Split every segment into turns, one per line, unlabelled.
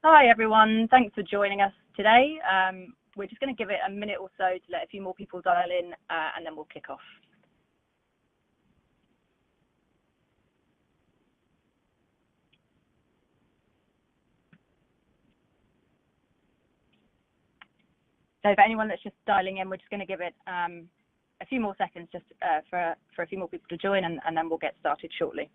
Hi everyone, thanks for joining us today. We're just going to give it a minute or so to let a few more people dial in and then we'll kick off. So for anyone that's just dialing in, we're just going to give it a few more seconds just for a few more people to join and then we'll get started shortly.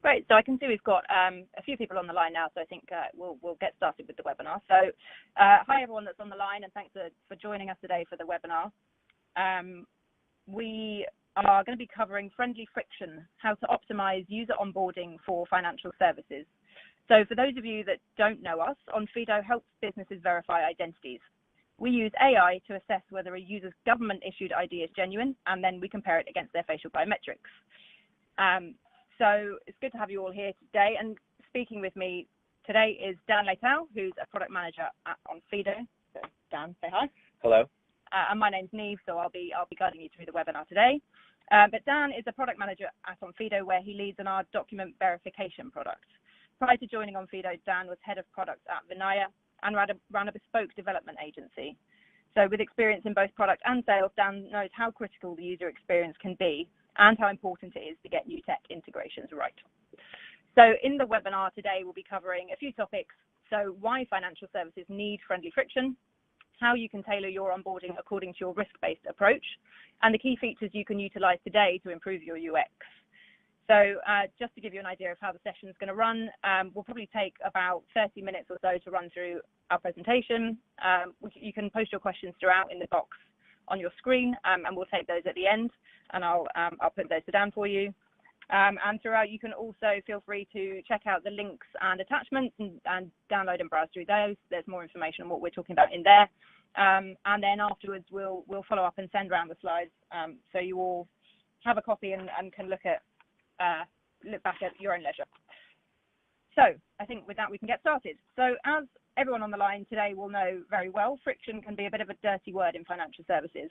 Great, so I can see we've got a few people on the line now, so I think we'll get started with the webinar. So hi everyone that's on the line, and thanks for joining us today for the webinar. We are going to be covering friendly friction, how to optimize user onboarding for financial services. So for those of you that don't know us, Onfido helps businesses verify identities. We use AI to assess whether a user's government-issued ID is genuine, and then we compare it against their facial biometrics. So it's good to have you all here today, and speaking with me today is Dan Leitao, who's a product manager at Onfido. So Dan, say hi.
Hello.
And my name's Neve, so I'll be guiding you through the webinar today. But Dan is a product manager at Onfido, where he leads on our document verification product. Prior to joining Onfido, Dan was head of products at Vinaya and ran a bespoke development agency. So with experience in both product and sales, Dan knows how critical the user experience can be and how important it is to get new tech integrations right. So in the webinar today, we'll be covering a few topics. So why financial services need friendly friction, how you can tailor your onboarding according to your risk-based approach, and the key features you can utilize today to improve your UX. So just to give you an idea of how the session is going to run, we'll probably take about 30 minutes or so to run through our presentation. You can post your questions throughout in the box on your screen, and we'll take those at the end, and I'll put those to Dan for you. And throughout, you can also feel free to check out the links and attachments and download and browse through those. There's more information on what we're talking about in there. And then afterwards, we'll follow up and send around the slides, so you all have a copy and can look back at your own leisure. So I think with that, we can get started. So as everyone on the line today will know very well, friction can be a bit of a dirty word in financial services.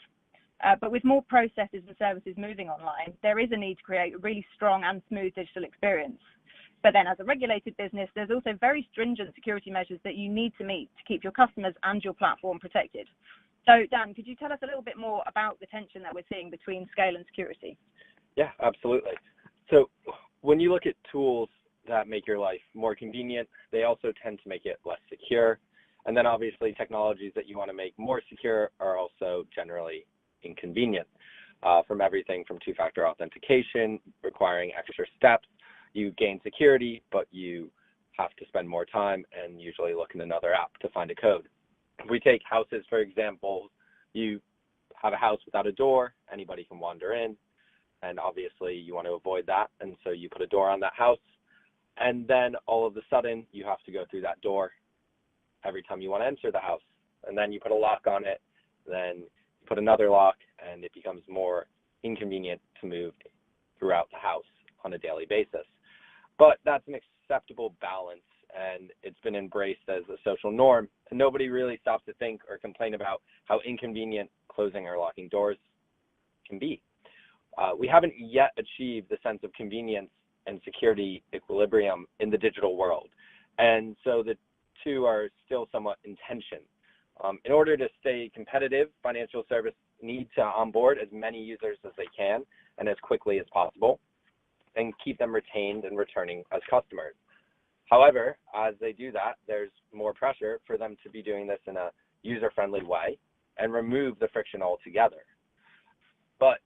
But with more processes and services moving online, there is a need to create a really strong and smooth digital experience. But then as a regulated business, there's also very stringent security measures that you need to meet to keep your customers and your platform protected. So Dan, could you tell us a little bit more about the tension that we're seeing between scale and security?
Yeah, absolutely. So when you look at tools that make your life more convenient, they also tend to make it less secure. And then obviously technologies that you want to make more secure are also generally inconvenient, from everything from two-factor authentication, requiring extra steps. You gain security, but you have to spend more time and usually look in another app to find a code. If we take houses, for example, you have a house without a door, anybody can wander in, and obviously you want to avoid that, and so you put a door on that house, and then all of a sudden you have to go through that door every time you want to enter the house, and then you put a lock on it, then you put another lock, and it becomes more inconvenient to move throughout the house on a daily basis. But that's an acceptable balance, and it's been embraced as a social norm, and nobody really stops to think or complain about how inconvenient closing or locking doors can be. We haven't yet achieved the sense of convenience and security equilibrium in the digital world, and so the two are still somewhat in tension. In order to stay competitive, financial services need to onboard as many users as they can and as quickly as possible, and keep them retained and returning as customers. However, as they do that, there's more pressure for them to be doing this in a user-friendly way and remove the friction altogether. But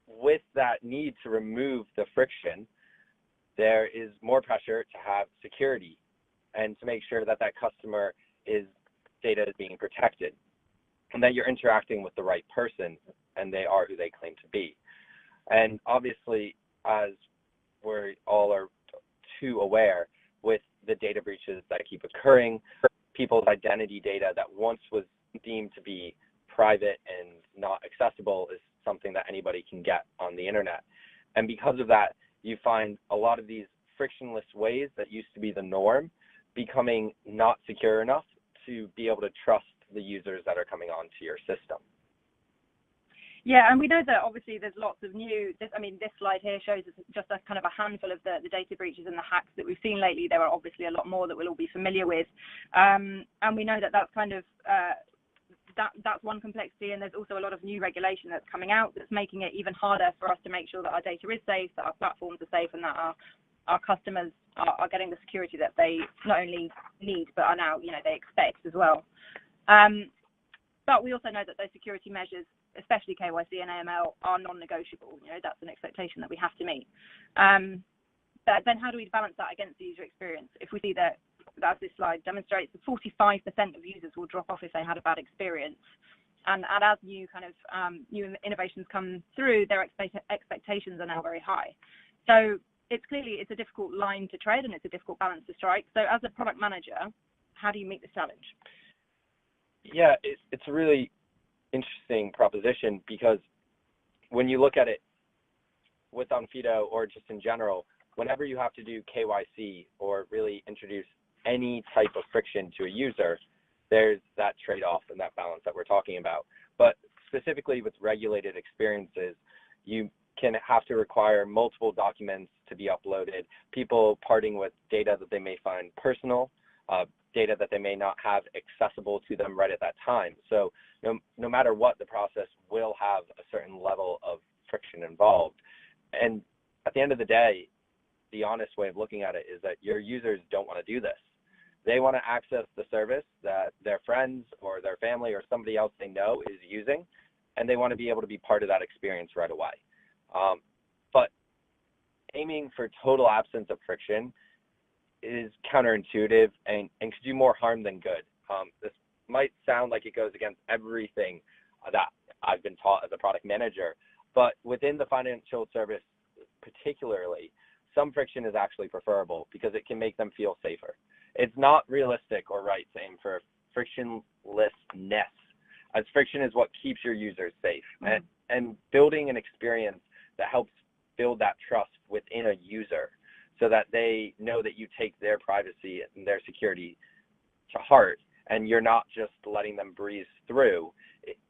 with that need to remove the friction, there is more pressure to have security and to make sure that that customer data is being protected and that you're interacting with the right person and they are who they claim to be. And obviously, as we all are too aware, with the data breaches that keep occurring, people's identity data that once was deemed to be private and not accessible is something that anybody can get on the internet. And because of that, you find a lot of these frictionless ways that used to be the norm becoming not secure enough to be able to trust the users that are coming onto your system.
Yeah, and we know that obviously there's lots of this slide here shows us just a kind of a handful of the data breaches and the hacks that we've seen lately. There are obviously a lot more that we'll all be familiar with. And we know that that's kind of, that's one complexity, and there's also a lot of new regulation that's coming out that's making it even harder for us to make sure that our data is safe, that our platforms are safe, and that our customers are getting the security that they not only need, but are now, they expect as well. But we also know that those security measures, especially KYC and AML, are non-negotiable. That's an expectation that we have to meet. But then how do we balance that against the user experience? If we see that, as this slide demonstrates, 45% of users will drop off if they had a bad experience. And as new new innovations come through, their expectations are now very high. So it's a difficult line to tread, and it's a difficult balance to strike. So as a product manager, how do you meet this challenge?
Yeah, it's a really interesting proposition, because when you look at it with Onfido or just in general, whenever you have to do KYC or really introduce any type of friction to a user, there's that trade-off and that balance that we're talking about. But specifically with regulated experiences, you can have to require multiple documents to be uploaded, people parting with data that they may find personal, data that they may not have accessible to them right at that time. So no matter what, the process will have a certain level of friction involved. And at the end of the day, the honest way of looking at it is that your users don't want to do this. They want to access the service that their friends or their family or somebody else they know is using, and they want to be able to be part of that experience right away. But aiming for total absence of friction is counterintuitive and could do more harm than good. This might sound like it goes against everything that I've been taught as a product manager, but within the financial service particularly, some friction is actually preferable because it can make them feel safer. It's not realistic or right to aim for frictionlessness, as friction is what keeps your users safe. Mm-hmm. And building an experience that helps build that trust within a user so that they know that you take their privacy and their security to heart and you're not just letting them breeze through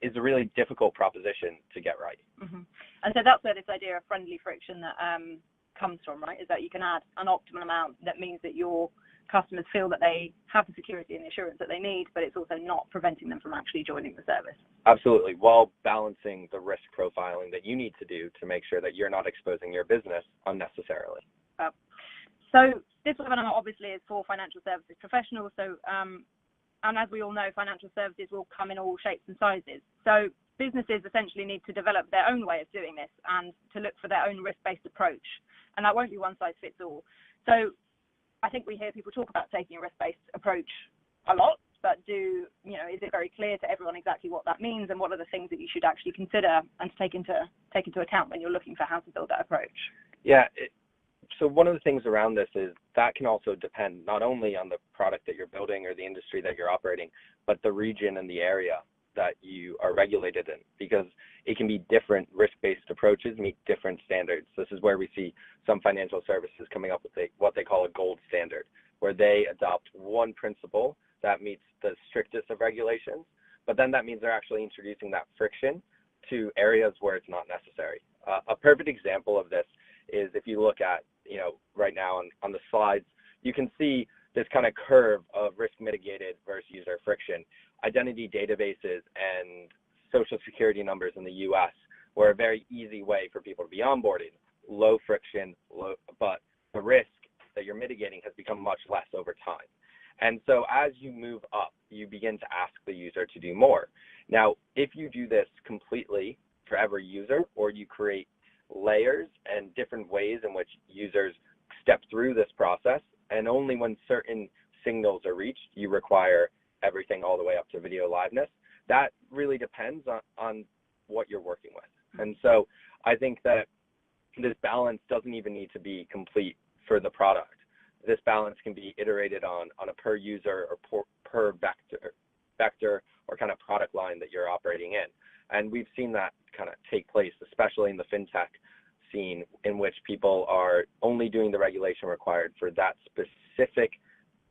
is a really difficult proposition to get right.
Mm-hmm. And so that's where this idea of friendly friction that comes from, right? Is that you can add an optimal amount that means that your customers feel that they have the security and the assurance that they need, but it's also not preventing them from actually joining the service.
Absolutely, while balancing the risk profiling that you need to do to make sure that you're not exposing your business unnecessarily.
So this webinar obviously is for financial services professionals. So, and as we all know, financial services will come in all shapes and sizes. So businesses essentially need to develop their own way of doing this and to look for their own risk-based approach. And that won't be one size fits all. So I think we hear people talk about taking a risk-based approach a lot, but is it very clear to everyone exactly what that means and what are the things that you should actually consider and to take into account when you're looking for how to build that approach?
Yeah. So one of the things around this is that can also depend not only on the product that you're building or the industry that you're operating, but the region and the area that you are regulated in, because it can be different risk-based approaches meet different standards. This is where we see some financial services coming up with what they call a gold standard, where they adopt one principle that meets the strictest of regulations, but then that means they're actually introducing that friction to areas where it's not necessary. A perfect example of this is if you look at, right now on the slides, you can see this kind of curve of risk mitigated versus user friction. Identity databases and social security numbers in the US were a very easy way for people to be onboarded. Low friction, but the risk that you're mitigating has become much less over time. And so as you move up, you begin to ask the user to do more. Now, if you do this completely for every user, or you create layers and different ways in which users step through this process, and only when certain signals are reached, you require everything all the way up to video liveness, that really depends on what you're working with. And so I think that this balance doesn't even need to be complete for the product. This balance can be iterated on a per user or per vector or kind of product line that you're operating in. And we've seen that kind of take place, especially in the fintech scene in which people are only doing the regulation required for that specific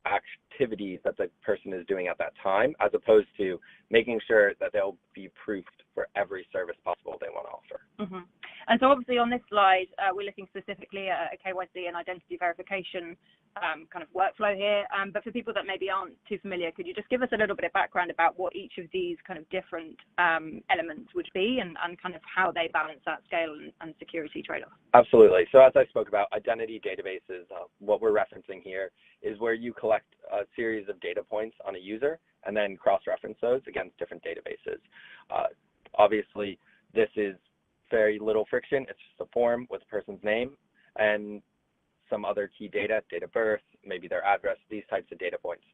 activity that the person is doing at that time, as opposed to making sure that they'll be proofed for every service possible they want to offer.
Mm-hmm. And so obviously on this slide, we're looking specifically at a KYC and identity verification kind of workflow here. But for people that maybe aren't too familiar, could you just give us a little bit of background about what each of these kind of different elements would be and kind of how they balance that scale and security trade-off?
Absolutely. So as I spoke about, identity databases, what we're referencing here is where you collect a series of data points on a user and then cross-reference those against different databases. Obviously, this is very little friction. It's just a form with a person's name and some other key data, date of birth, maybe their address, these types of data points.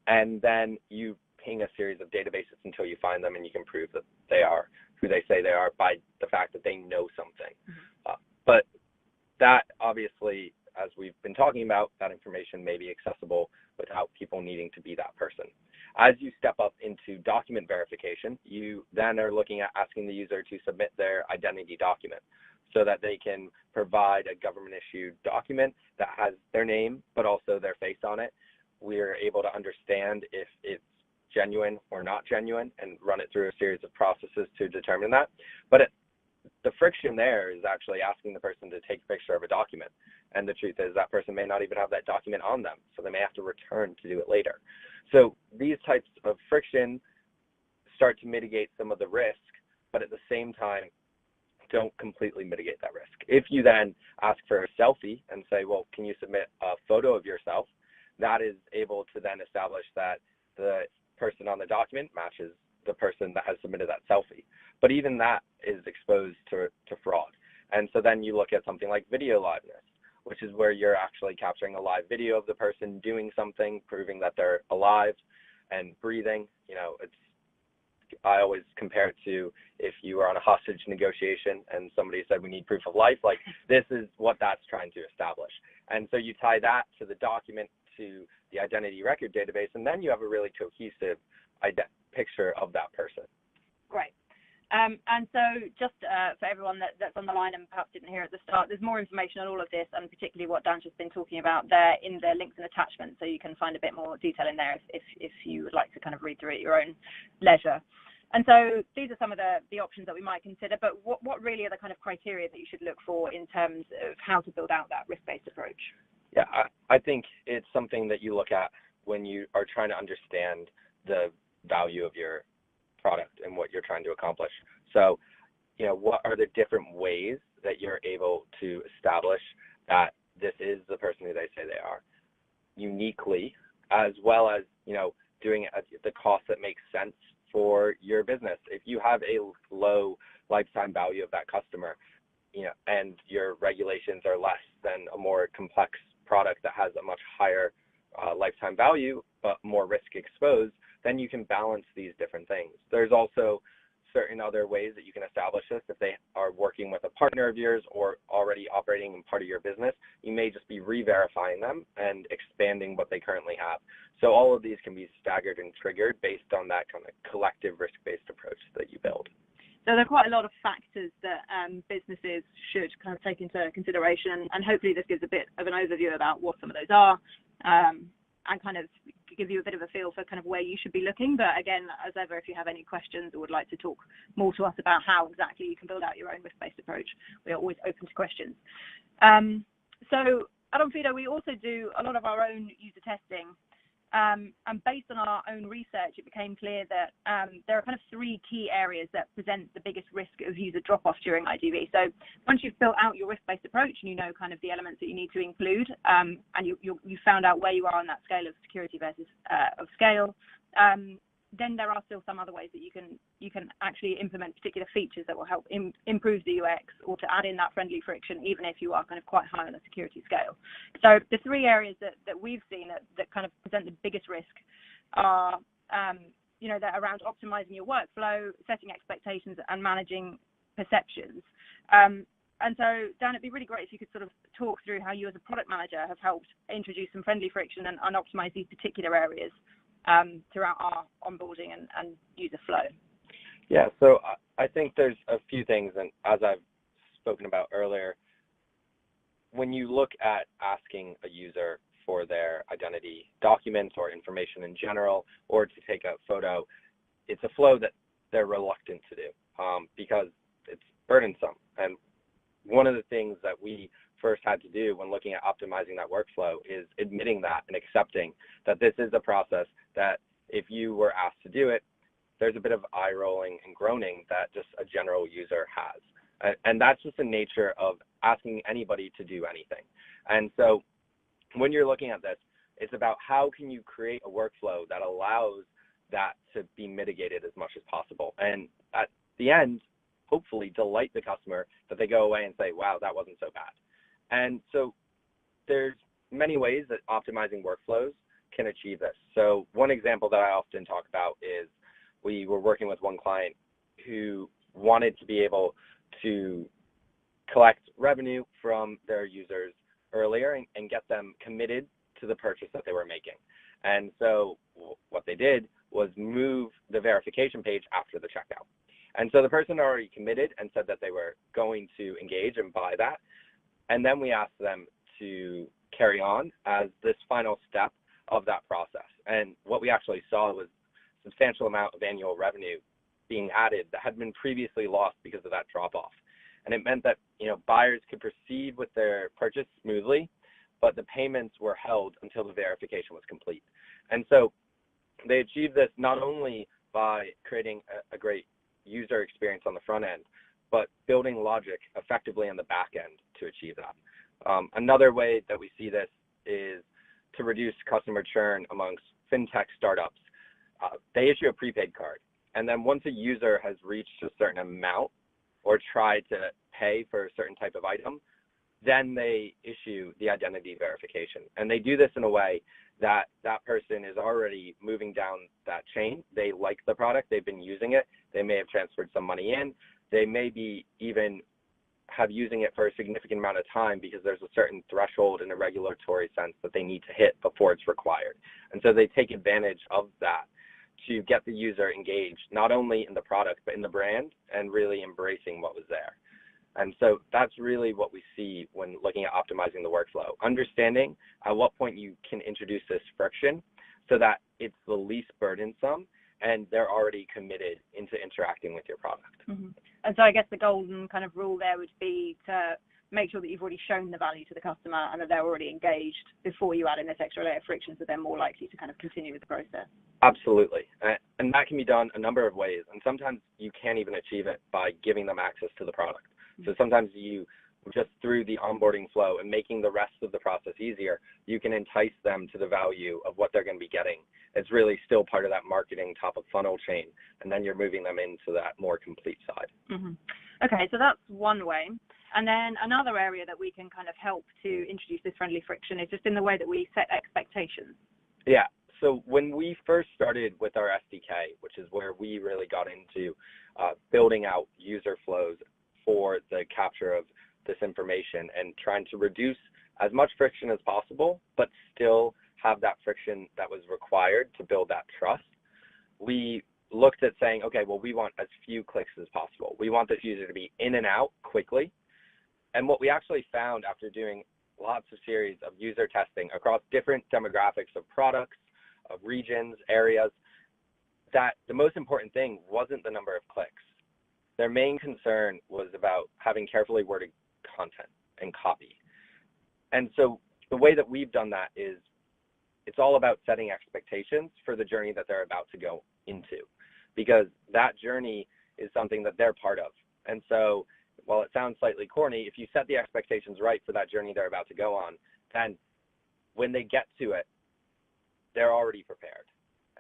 And then you ping a series of databases until you find them and you can prove that they are who they say they are by the fact that they know something. Mm-hmm. But that obviously, as we've been talking about, that information may be accessible without people needing to be that person. As you step up into document verification, you then are looking at asking the user to submit their identity document so that they can provide a government-issued document that has their name, but also their face on it. We're able to understand if it's genuine or not genuine and run it through a series of processes to determine that. But the friction there is actually asking the person to take a picture of a document. And the truth is that person may not even have that document on them, so they may have to return to do it later. So these types of friction start to mitigate some of the risk, but at the same time, don't completely mitigate that risk. If you then ask for a selfie and say, well, can you submit a photo of yourself? That is able to then establish that the person on the document matches the person that has submitted that selfie. But even that is exposed to fraud. And so then you look at something like video liveness, which is where you're actually capturing a live video of the person doing something, proving that they're alive and breathing. You know, I always compare it to if you were on a hostage negotiation and somebody said we need proof of life, like this is what that's trying to establish. And so you tie that to the document, to the identity record database, and then you have a really cohesive picture of that person.
Great. And so just for everyone that's on the line and perhaps didn't hear at the start, there's more information on all of this and particularly what Dan's just been talking about there in the links and attachments, so you can find a bit more detail in there if you would like to kind of read through it at your own leisure. And so these are some of the options that we might consider, but what really are the kind of criteria that you should look for in terms of how to build out that risk-based approach?
Yeah, I think it's something that you look at when you are trying to understand the value of your product and what you're trying to accomplish. So, you know, what are the different ways that you're able to establish that this is the person who they say they are uniquely, as well as, you know, doing it at the cost that makes sense for your business. If you have a low lifetime value of that customer, you know, and your regulations are less than a more complex product that has a much higher lifetime value, but more risk exposed, then you can balance these different things. There's also certain other ways that you can establish this. If they are working with a partner of yours or already operating in part of your business, you may just be re-verifying them and expanding what they currently have. So all of these can be staggered and triggered based on that kind of collective risk-based approach that you build.
So there are quite a lot of factors that businesses should kind of take into consideration, and hopefully this gives a bit of an overview about what some of those are, and kind of give you a bit of a feel for kind of where you should be looking. But again, as ever, if you have any questions or would like to talk more to us about how exactly you can build out your own risk-based approach, we are always open to questions. So at Onfido, we also do a lot of our own user testing. And based on our own research, it became clear that there are kind of three key areas that present the biggest risk of user drop-off during IDV. So once you've built out your risk-based approach and you know kind of the elements that you need to include, and you found out where you are on that scale of security versus of scale, then there are still some other ways that you can actually implement particular features that will help improve the UX or to add in that friendly friction, even if you are kind of quite high on the security scale. So the three areas that we've seen that kind of present the biggest risk are, you know, they're around optimizing your workflow, setting expectations, and managing perceptions. And so, Dan, it'd be really great if you could sort of talk through how you as a product manager have helped introduce some friendly friction and optimize these particular areas throughout our onboarding and user flow.
Yeah, so I think there's a few things, and as I've spoken about earlier, when you look at asking a user for their identity documents or information in general, or to take a photo, it's a flow that they're reluctant to do because it's burdensome. And one of the things that we first had to do when looking at optimizing that workflow is admitting that and accepting that this is a process that if you were asked to do it, there's a bit of eye rolling and groaning that just a general user has. And that's just the nature of asking anybody to do anything. And so when you're looking at this, it's about how can you create a workflow that allows that to be mitigated as much as possible. And at the end, hopefully delight the customer that they go away and say, wow, that wasn't so bad. And so there's many ways that optimizing workflows can achieve this. So one example that I often talk about is we were working with one client who wanted to be able to collect revenue from their users earlier and get them committed to the purchase that they were making. And so what they did was move the verification page after the checkout. And so the person already committed and said that they were going to engage and buy that. And then we asked them to carry on as this final step of that process. And what we actually saw was a substantial amount of annual revenue being added that had been previously lost because of that drop-off. And it meant that, buyers could proceed with their purchase smoothly, but the payments were held until the verification was complete. And so they achieved this not only by creating a great user experience on the front end, but building logic effectively on the back end to achieve that. Another way that we see this is to reduce customer churn amongst fintech startups. They issue a prepaid card, and then once a user has reached a certain amount or tried to pay for a certain type of item, then they issue the identity verification. And they do this in a way that that person is already moving down that chain. They like the product, they've been using it, they may have transferred some money in, they may be even have using it for a significant amount of time because there's a certain threshold in a regulatory sense that they need to hit before it's required. And so they take advantage of that to get the user engaged, not only in the product, but in the brand and really embracing what was there. And so that's really what we see when looking at optimizing the workflow, understanding at what point you can introduce this friction so that it's the least burdensome and they're already committed into interacting with your product.
Mm-hmm. And so I guess the golden kind of rule there would be to make sure that you've already shown the value to the customer and that they're already engaged before you add in this extra layer of friction, so they're more likely to kind of continue with the process.
Absolutely. And that can be done a number of ways. And sometimes you can't even achieve it by giving them access to the product. So sometimes you, just through the onboarding flow and making the rest of the process easier, you can entice them to the value of what they're going to be getting. It's really still part of that marketing top of funnel chain, and then you're moving them into that more complete side.
Mm-hmm. Okay, so that's one way. And then another area that we can kind of help to introduce this friendly friction is just in the way that we set expectations.
Yeah. So when we first started with our SDK, which is where we really got into building out user flows for the capture of this information and trying to reduce as much friction as possible, but still have that friction that was required to build that trust, we looked at saying, okay, well, we want as few clicks as possible. We want this user to be in and out quickly. And what we actually found after doing lots of series of user testing across different demographics of products, of regions, areas, that the most important thing wasn't the number of clicks. Their main concern was about having carefully worded content and copy. And so the way that we've done that is it's all about setting expectations for the journey that they're about to go into, because that journey is something that they're part of. And so while it sounds slightly corny, if you set the expectations right for that journey they're about to go on, then when they get to it, they're already prepared.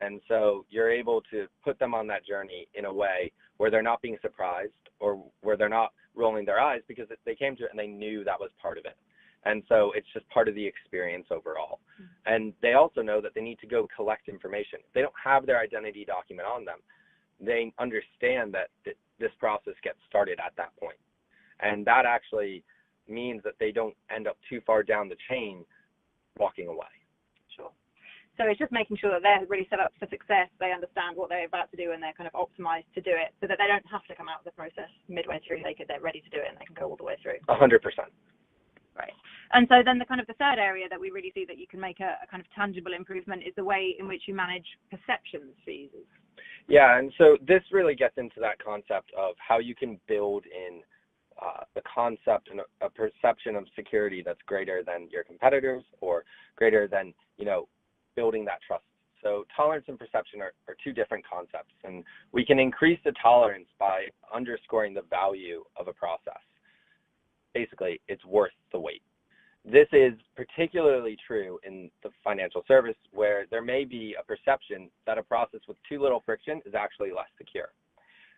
And so you're able to put them on that journey in a way where they're not being surprised or where they're not rolling their eyes because they came to it and they knew that was part of it. And so it's just part of the experience overall. Mm-hmm. And they also know that they need to go collect information. If they don't have their identity document on them, they understand that this process gets started at that point. And that actually means that they don't end up too far down the chain walking away.
Sure. So it's just making sure that they're really set up for success. They understand what they're about to do and they're kind of optimized to do it so that they don't have to come out of the process midway through. They're ready to do it and they can go all the way through.
100%.
Right. And so then the third area that we really see that you can make a kind of tangible improvement is the way in which you manage perceptions for users.
Yeah, and so this really gets into that concept of how you can build in the concept and a perception of security that's greater than your competitors or greater than, building that trust. So tolerance and perception are two different concepts, and we can increase the tolerance by underscoring the value of a process. Basically, it's worth the wait. This is particularly true in the financial service where there may be a perception that a process with too little friction is actually less secure.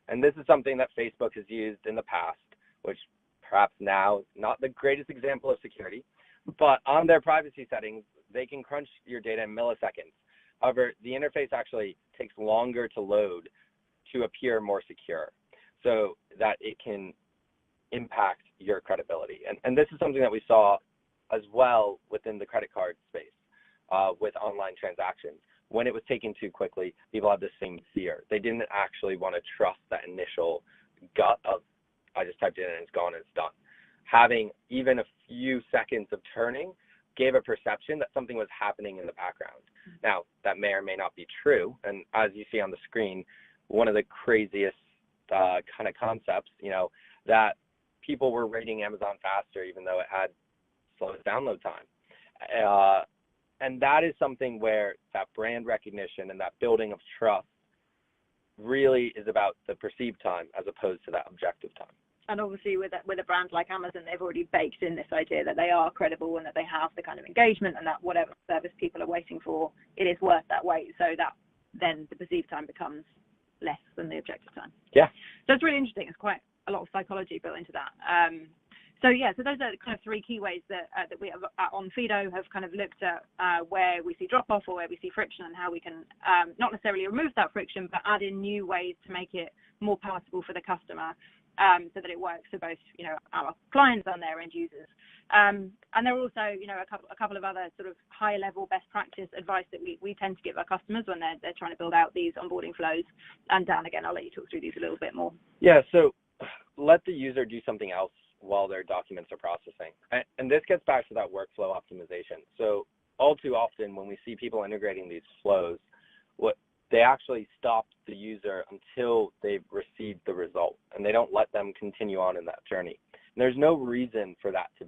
And this is something that Facebook has used in the past, which perhaps now is not the greatest example of security, but on their privacy settings, they can crunch your data in milliseconds. However, the interface actually takes longer to load to appear more secure so that it can impact your credibility. And this is something that we saw as well within the credit card space with online transactions. When it was taken too quickly, people had the same fear. They didn't actually want to trust that initial gut of, I just typed it in and it's gone and it's done. Having even a few seconds of turning gave a perception that something was happening in the background. Now, that may or may not be true. And as you see on the screen, one of the craziest kind of concepts, that people were rating Amazon faster, even though it had slowest download time. And that is something where that brand recognition and that building of trust really is about the perceived time as opposed to that objective time.
And obviously with a brand like Amazon, they've already baked in this idea that they are credible and that they have the kind of engagement and that whatever service people are waiting for, it is worth that wait. So that then the perceived time becomes less than the objective time.
Yeah.
So it's really interesting. It's quite a lot of psychology built into that. So those are kind of three key ways that we have at Onfido have kind of looked at where we see drop-off or where we see friction and how we can not necessarily remove that friction, but add in new ways to make it more palatable for the customer so that it works for both, our clients and their end users. And there are also, a couple of other sort of high-level best practice advice that we tend to give our customers when they're trying to build out these onboarding flows. And Dan, again, I'll let you talk through these a little bit more.
Yeah, so let the user do something else while their documents are processing. And this gets back to that workflow optimization. So all too often when we see people integrating these flows, they actually stop the user until they've received the result, and they don't let them continue on in that journey. And there's no reason for that to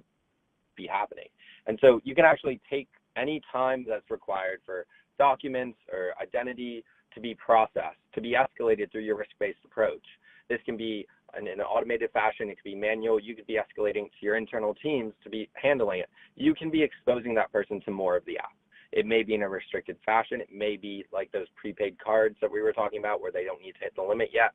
be happening. And so you can actually take any time that's required for documents or identity to be processed, to be escalated through your risk-based approach. This can be in an automated fashion. It could be manual. You could be escalating to your internal teams to be handling it. You can be exposing that person to more of the app. It may be in a restricted fashion. It may be like those prepaid cards that we were talking about where they don't need to hit the limit yet.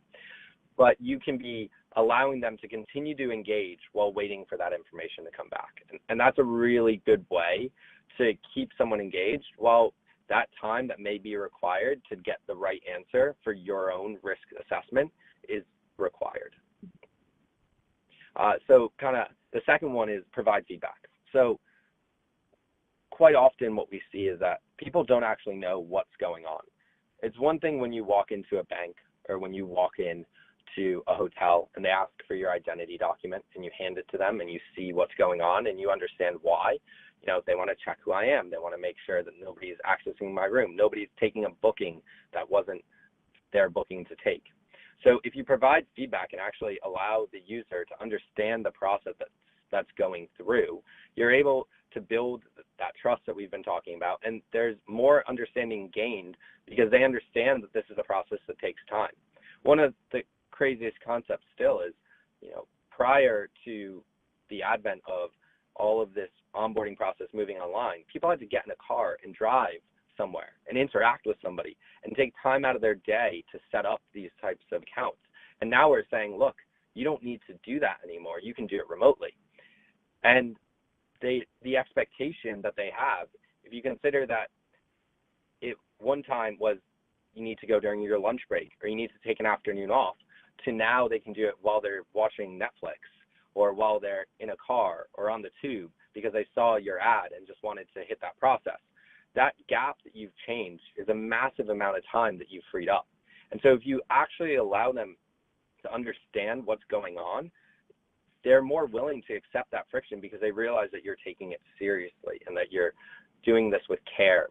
But you can be allowing them to continue to engage while waiting for that information to come back. And that's a really good way to keep someone engaged while that time that may be required to get the right answer for your own risk assessment is required. So kind of the second one is provide feedback. So quite often what we see is that people don't actually know what's going on. It's one thing when you walk into a bank or when you walk in to a hotel and they ask for your identity document and you hand it to them and you see what's going on and you understand why. They want to check who I am. They want to make sure that nobody's accessing my room. Nobody's taking a booking that wasn't their booking to take. So if you provide feedback and actually allow the user to understand the process that's going through, you're able to build that trust that we've been talking about. And there's more understanding gained because they understand that this is a process that takes time. One of the craziest concepts still is, prior to the advent of all of this onboarding process moving online, people had to get in a car and drive somewhere and interact with somebody and take time out of their day to set up these types of accounts. And now we're saying, look, you don't need to do that anymore. You can do it remotely. And the expectation that they have, if you consider that it one time was you need to go during your lunch break or you need to take an afternoon off, to now they can do it while they're watching Netflix or while they're in a car or on the tube because they saw your ad and just wanted to hit that process. that gap that you've changed is a massive amount of time that you've freed up. And so if you actually allow them to understand what's going on, they're more willing to accept that friction because they realize that you're taking it seriously and that you're doing this with care.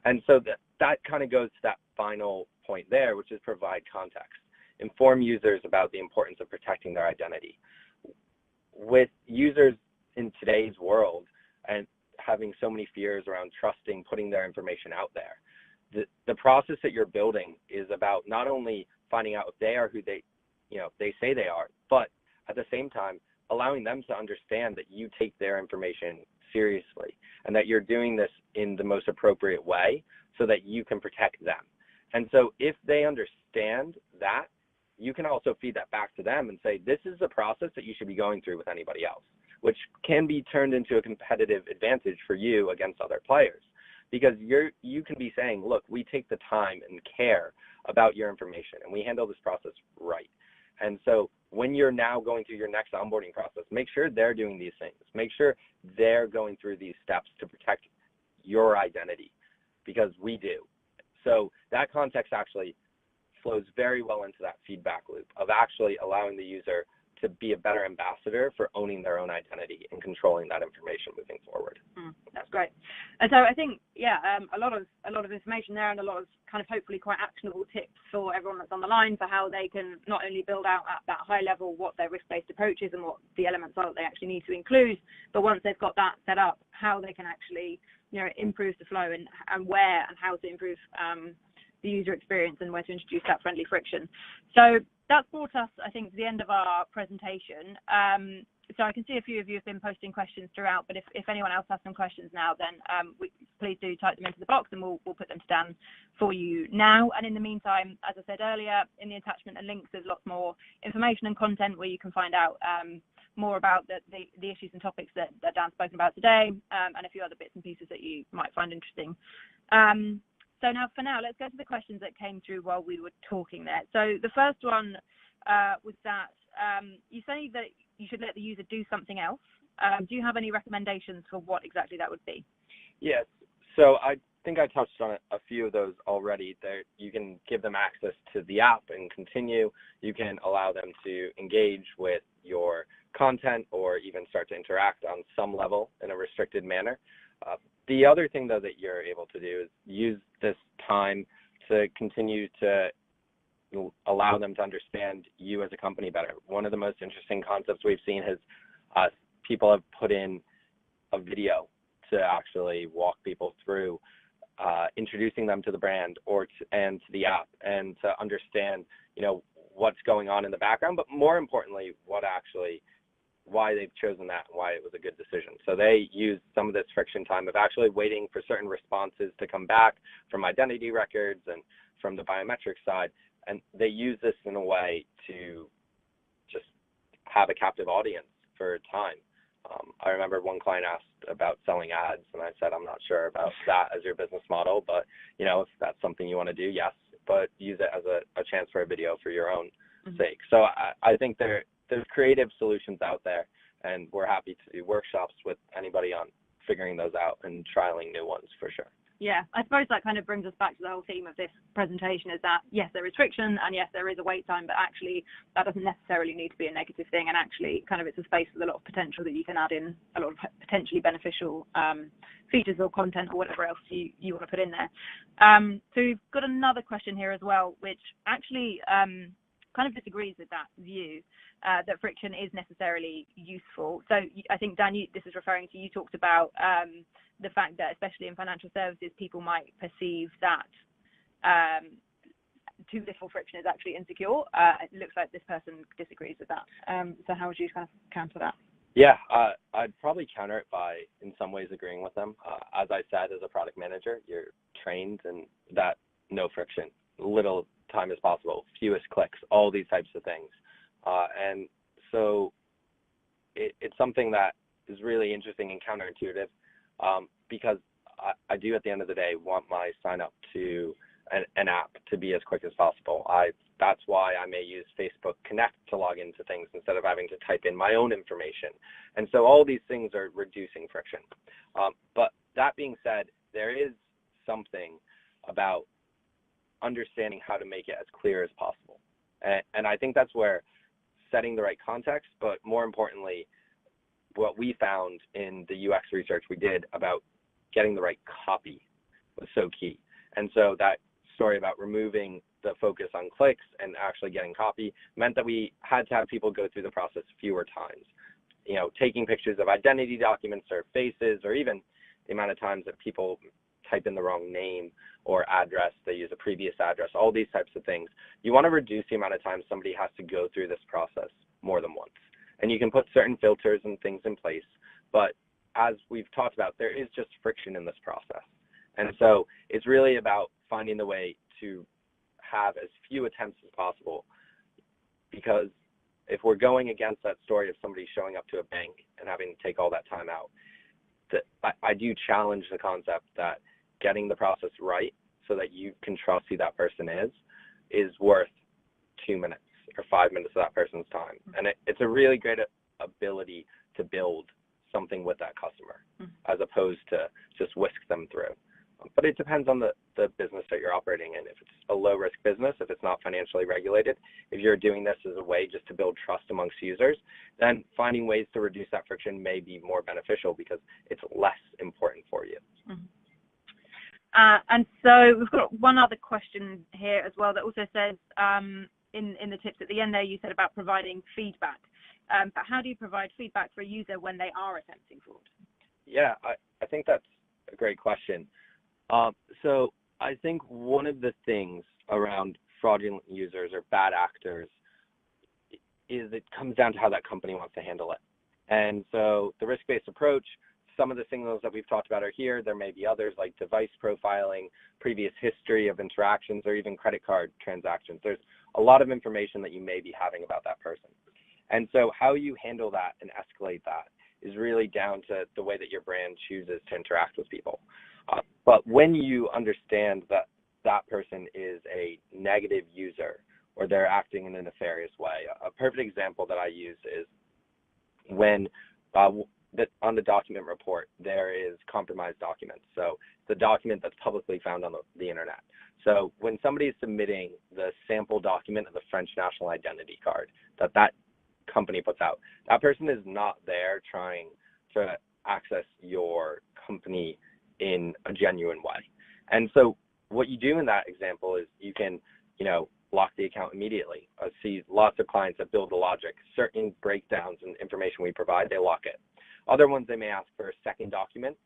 And so that kind of goes to that final point there, which is provide context. Inform users about the importance of protecting their identity. With users in today's world and having so many fears around trusting, putting their information out there, the process that you're building is about not only finding out if they are who they say they are, but at the same time, allowing them to understand that you take their information seriously and that you're doing this in the most appropriate way so that you can protect them. And so if they understand that, you can also feed that back to them and say, this is a process that you should be going through with anybody else, which can be turned into a competitive advantage for you against other players. Because you can be saying, look, we take the time and care about your information and we handle this process right. And so when you're now going through your next onboarding process, make sure they're doing these things. Make sure they're going through these steps to protect your identity, because we do. So that context actually flows very well into that feedback loop of actually allowing the user to be a better ambassador for owning their own identity and controlling that information moving forward.
That's great. And so I think, a lot of information there and a lot of kind of hopefully quite actionable tips for everyone that's on the line for how they can not only build out at that high level what their risk-based approach is and what the elements are that they actually need to include, but once they've got that set up, how they can actually, improve the flow and where and how to improve the user experience and where to introduce that friendly friction. So that's brought us, I think, to the end of our presentation. So I can see a few of you have been posting questions throughout, but if anyone else has some questions now, then please do type them into the box and we'll put them to Dan for you now. And in the meantime, as I said earlier, in the attachment and links, there's lots more information and content where you can find out more about the issues and topics that Dan's spoken about today, and a few other bits and pieces that you might find interesting. So now, for now, let's go to the questions that came through while we were talking there. So the first one was that you say that you should let the user do something else. Do you have any recommendations for what exactly that would be?
Yes. So I think I touched on a few of those already. You can give them access to the app and continue. You can allow them to engage with your content or even start to interact on some level in a restricted manner. The other thing, though, that you're able to do is use this time to continue to allow them to understand you as a company better. One of the most interesting concepts we've seen is people have put in a video to actually walk people through introducing them to the brand and to the app and to understand, what's going on in the background, but more importantly, why they've chosen that and why it was a good decision. So they use some of this friction time of actually waiting for certain responses to come back from identity records and from the biometric side. And they use this in a way to just have a captive audience for time. I remember one client asked about selling ads, and I said, I'm not sure about that as your business model, but if that's something you want to do, yes, but use it as a chance for a video for your own sake. So I think there's creative solutions out there, and we're happy to do workshops with anybody on figuring those out and trialing new ones for sure.
Yeah, I suppose that kind of brings us back to the whole theme of this presentation is that, yes, there is friction and yes, there is a wait time, but actually that doesn't necessarily need to be a negative thing. And actually kind of it's a space with a lot of potential that you can add in a lot of potentially beneficial features or content or whatever else you want to put in there. So we've got another question here as well, which actually kind of disagrees with that view that friction is necessarily useful. So I think, Dan, this is referring to, you talked about the fact that especially in financial services, people might perceive that too little friction is actually insecure. It looks like this person disagrees with that. So how would you kind of counter that?
Yeah, I'd probably counter it by in some ways agreeing with them. As I said, as a product manager, you're trained in that no friction, little time as possible, fewest clicks, all these types of things. And so it's something that is really interesting and counterintuitive because I do at the end of the day want my sign up to an app to be as quick as possible. That's why I may use Facebook Connect to log into things instead of having to type in my own information. And so all these things are reducing friction. But that being said, there is something about understanding how to make it as clear as possible. And I think that's where setting the right context, but more importantly, what we found in the UX research we did about getting the right copy was so key. And so that story about removing the focus on clicks and actually getting copy meant that we had to have people go through the process fewer times. You know, taking pictures of identity documents or faces, or even the amount of times that people type in the wrong name or address, they use a previous address, all these types of things. You want to reduce the amount of time somebody has to go through this process more than once. And you can put certain filters and things in place, but as we've talked about, there is just friction in this process. And so it's really about finding the way to have as few attempts as possible, because if we're going against that story of somebody showing up to a bank and having to take all that time out, I do challenge the concept that getting the process right so that you can trust who that person is worth 2 minutes or 5 minutes of that person's time. And it's a really great ability to build something with that customer as opposed to just whisk them through. But it depends on the business that you're operating in. If it's a low-risk business, if it's not financially regulated, if you're doing this as a way just to build trust amongst users, then finding ways to reduce that friction may be more beneficial because it's less important for you.
And so we've got one other question here as well that also says, in the tips at the end there, you said about providing feedback. But how do you provide feedback for a user when they are attempting fraud?
Yeah, I think that's a great question. So I think one of the things around fraudulent users or bad actors is it comes down to how that company wants to handle it. And so the risk-based approach, some of the signals that we've talked about are here. There may be others like device profiling, previous history of interactions, or even credit card transactions. There's a lot of information that you may be having about that person. And so how you handle that and escalate that is really down to the way that your brand chooses to interact with people. But when you understand that that person is a negative user or they're acting in a nefarious way, a perfect example that I use is when on the document report, there is compromised documents. So the document that's publicly found on the internet. So when somebody is submitting the sample document of the French national identity card that company puts out, that person is not there trying to access your company in a genuine way. And so what you do in that example is you can, lock the account immediately. I see lots of clients that build the logic, certain breakdowns and information we provide, they lock it. Other ones, they may ask for a second document.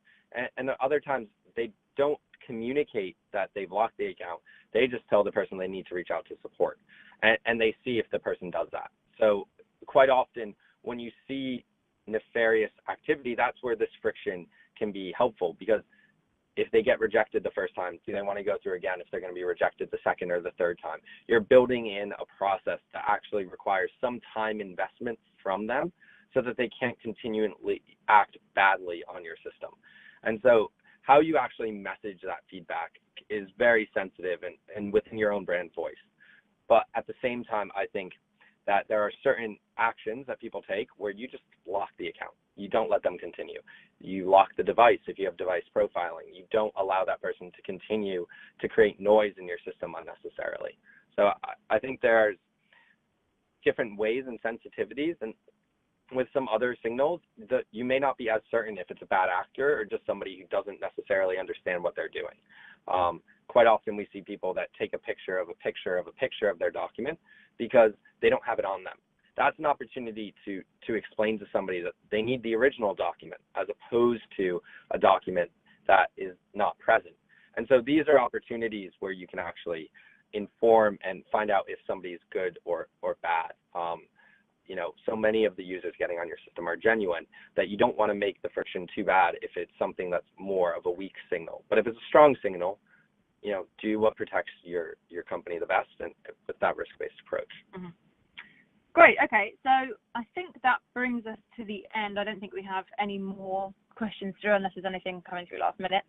And other times they don't communicate that they've locked the account. They just tell the person they need to reach out to support. And they see if the person does that. So quite often when you see nefarious activity, that's where this friction can be helpful, because if they get rejected the first time, do they want to go through again if they're going to be rejected the second or the third time? You're building in a process that actually requires some time investment from them so that they can't continually act badly on your system. And so how you actually message that feedback is very sensitive and within your own brand voice. But at the same time, I think that there are certain actions that people take where you just lock the account. You don't let them continue. You lock the device if you have device profiling. You don't allow that person to continue to create noise in your system unnecessarily. So I think there's different ways and sensitivities, and with some other signals that you may not be as certain if it's a bad actor or just somebody who doesn't necessarily understand what they're doing. Quite often we see people that take a picture of a picture of a picture of their document because they don't have it on them. That's an opportunity to explain to somebody that they need the original document as opposed to a document that is not present. And so these are opportunities where you can actually inform and find out if somebody is good or bad. So many of the users getting on your system are genuine that you don't want to make the friction too bad if it's something that's more of a weak signal. But if it's a strong signal, do what protects your company the best, and with that risk-based approach.
Mm-hmm. Great. Okay. So I think that brings us to the end. I don't think we have any more questions through unless there's anything coming through last minute.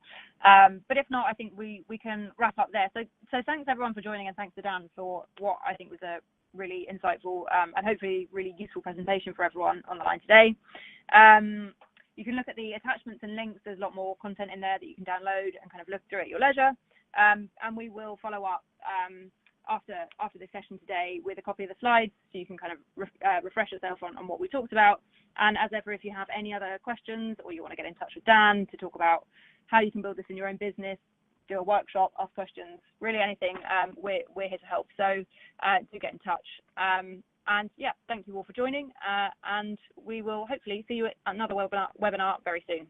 But if not, I think we can wrap up there. So thanks everyone for joining, and thanks to Dan for what I think was a really insightful and hopefully really useful presentation for everyone on the line today. You can look at the attachments and links. There's a lot more content in there that you can download and kind of look through at your leisure. And we will follow up after this session today with a copy of the slides, so you can kind of refresh yourself on what we talked about. And as ever, if you have any other questions or you want to get in touch with Dan to talk about how you can build this in your own business, do a workshop, ask questions, really anything, we're here to help. So do get in touch. And yeah, thank you all for joining. And we will hopefully see you at another webinar very soon.